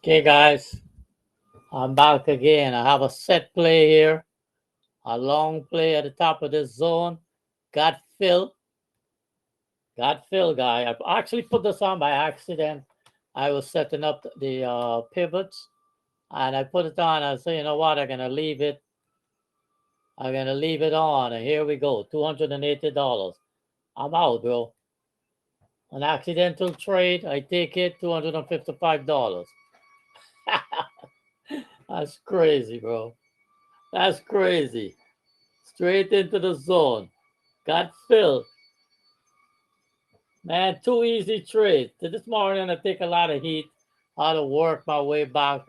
Okay, guys, I'm back again. I have a set play here, a long play at the top of this zone. Got Phil. Got Phil, guy. I actually put this on by accident. I was setting up the pivots, and I put it on. I said, you know what? I'm gonna leave it. I'm gonna leave it on, and here we go. $280. I'm out, bro. An accidental trade. I take it. $255. That's crazy, bro. That's crazy. Straight into the zone. Got Phil. Man, too easy trade. This morning I take a lot of heat. How to work my way back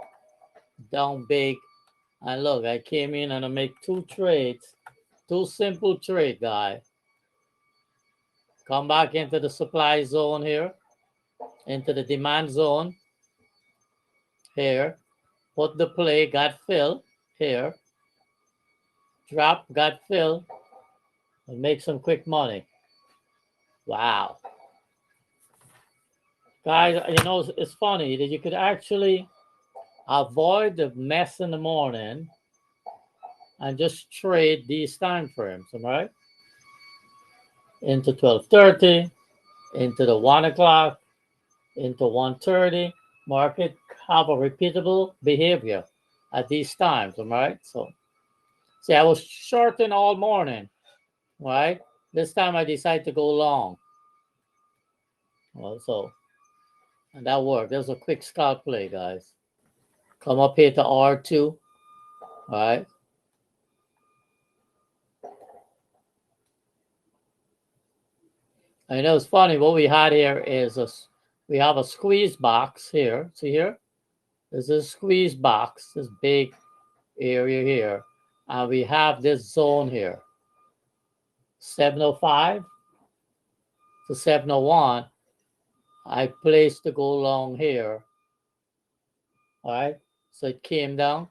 down big. And look, I came in and I make two trades. Two simple trade, guy. Come back into the supply zone here. Into the demand zone. Here. Put the play. Got Phil. Here. Drop. Got Phil. And make some quick money. Wow. Guys, you know, it's funny that you could actually avoid the mess in the morning and just trade these time frames, all right? Into 12:30, into the 1 o'clock, into 1:30. Market have a repeatable behavior at these times, all right? So, see, I was shorting all morning, right? This time I decided to go long. Well, so, and that worked. There's a quick scalp play, guys. Come up here to R2, all right? I know it's funny. What we had here is we have a squeeze box here. See here? There's a squeeze box, this big area here. And we have this zone here. 705 to 701. I placed to go long here. All right. So it came down.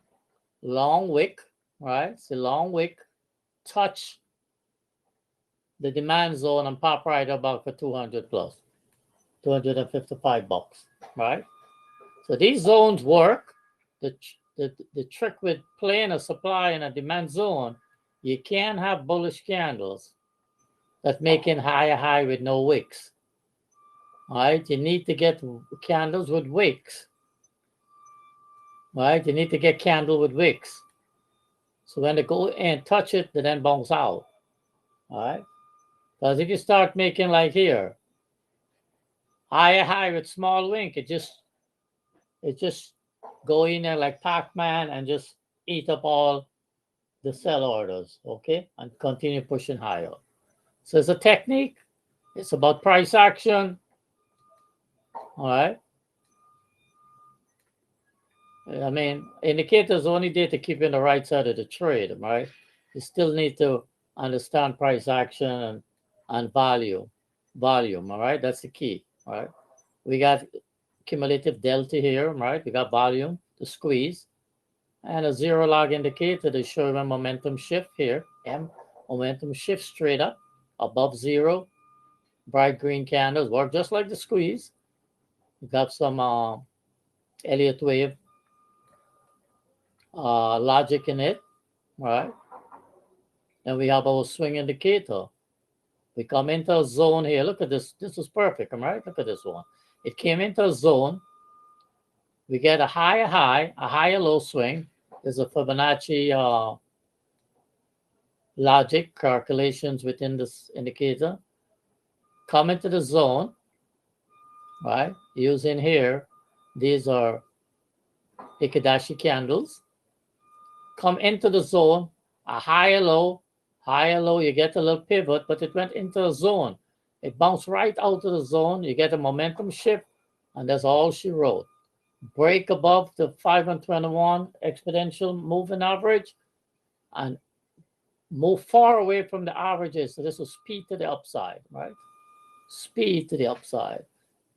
Long wick. All right. So long wick. Touch the demand zone and pop right about for 200 plus. $255. Right. So these zones work. The trick with playing a supply in a demand zone, you can't have bullish candles that making higher high with no wicks. All right, you need to get candles with wicks. All right, you need to get candle with wicks. So when they go and touch it, they then bounce out. All right, because if you start making like here, higher high with small wick, it just go in there like Pac-Man and just eat up all the sell orders, okay, and continue pushing higher. So it's a technique. It's about price action. All right. I mean, indicators only there to keep in the right side of the trade, right? You still need to understand price action and volume. All right? That's the key. All right. We got cumulative delta here, right? We got volume, the squeeze, and a zero log indicator to show a momentum shift here. Momentum shift straight up above zero. Bright green candles work just like the squeeze. We got some Elliott wave logic in it, right? And we have our swing indicator. We come into a zone here. Look at this. This is perfect, right? Look at this one. It came into a zone. We get a higher high, a higher low swing. There's a Fibonacci logic calculations within this indicator. Come into the zone, right? Using here, these are Hikadashi candles. Come into the zone, a higher low, you get a little pivot, but it went into a zone. It bounced right out of the zone. You get a momentum shift, and that's all she wrote. Break above the 5 and 21 exponential moving average and move far away from the averages. So this was speed to the upside, right? Speed to the upside.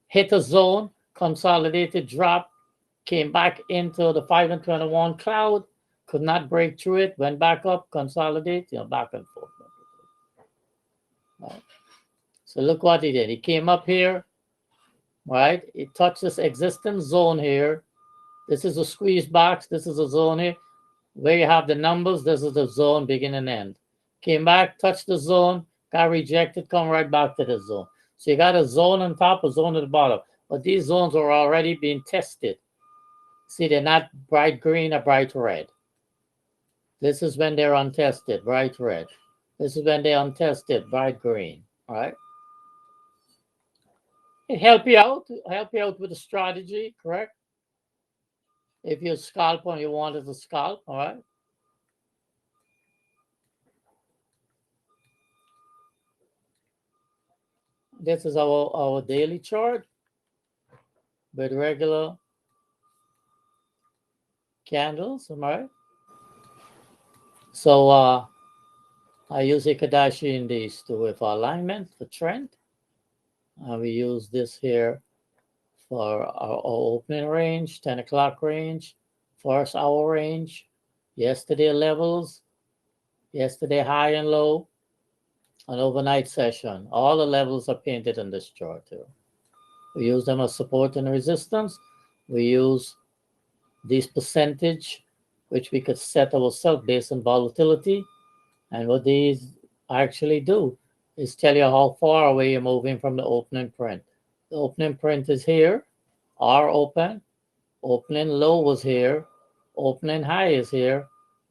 Hit a zone, consolidated drop, came back into the 5 and 21 cloud, could not break through it, went back up, consolidate, back and forth. Right. So look what he did. He came up here, right? He touched this existing zone here. This is a squeeze box. This is a zone here. Where you have the numbers, this is the zone, begin and end. Came back, touched the zone, got rejected, come right back to the zone. So you got a zone on top, a zone at the bottom. But these zones are already being tested. See, they're not bright green or bright red. This is when they're untested, bright red. This is when they're untested, bright green. All right. It help you out with the strategy, correct? If you're a scalper and you wanted to scalp, all right. This is our daily chart with regular candles, all right? So I use Ikadashi in these two with alignment for trend. We use this here for our opening range, 10 o'clock range, first hour range, yesterday levels, yesterday high and low, an overnight session. All the levels are painted in this chart here. We use them as support and resistance. We use these percentage, which we could set ourselves based on volatility. And what these actually do is tell you how far away you're moving from the opening print. The opening print is here, R open, opening low was here, opening high is here.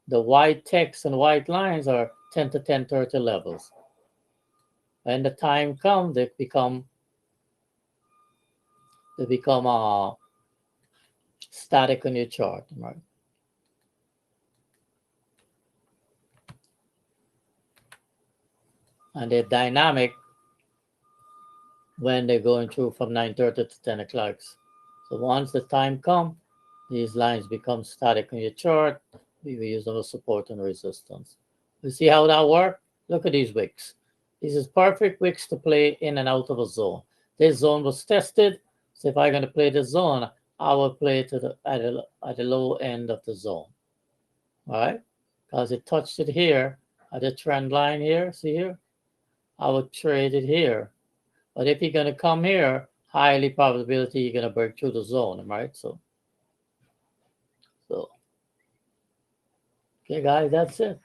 The white text and white lines are 10 to 1030 levels. When the time comes, they become static on your chart, right? And they're dynamic when they're going through from 9:30 to 10 o'clock. So once the time comes, these lines become static on your chart. We use them as support and resistance. You see how that works? Look at these wicks. This is perfect wicks to play in and out of a zone. This zone was tested. So if I'm going to play the zone, I will play it at the low end of the zone. All right? Because it touched it here at the trend line here. See here? I would trade it here. But if you're going to come here, highly probability you're going to break through the zone, right? So okay, guys, that's it.